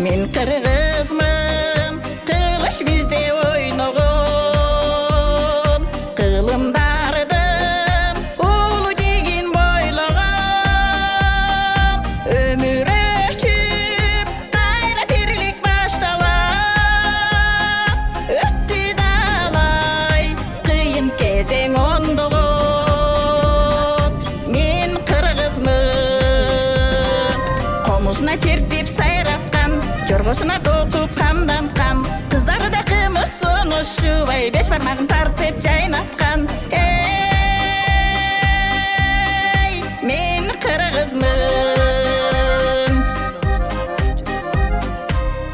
Мен кыргызмын, кылыч бизде ойногон, кылымдардын улуу деген бойлогон. Өмүр өчүп, кайра тирлик башталат. Өттү далай, кыйын кезең ондогон. Мен кыргызмын, комузуна терпип сайраткан, жоргосуна токуп камданткан, кыздары да кымыз сунушубай, беш бармагын тартып жайнаткан. Эй, мен кыргызмын,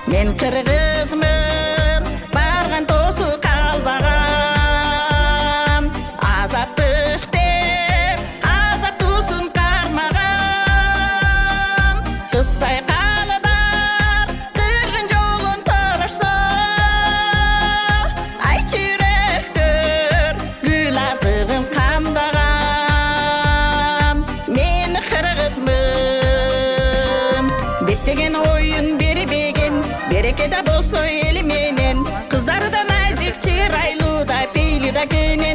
мен кыргызмын, барган тосу калбаган, азаттык деп азат туусун кармаган. Кыз сайкалыдар кыргын жолун торошсо, ай жүрөктөр гүл азыгын камдаган. Мен кыргызмын, беттеген оюн бербеген, береке да болсо эли менен, кыздары да назик чырайлуу да, пейли да кене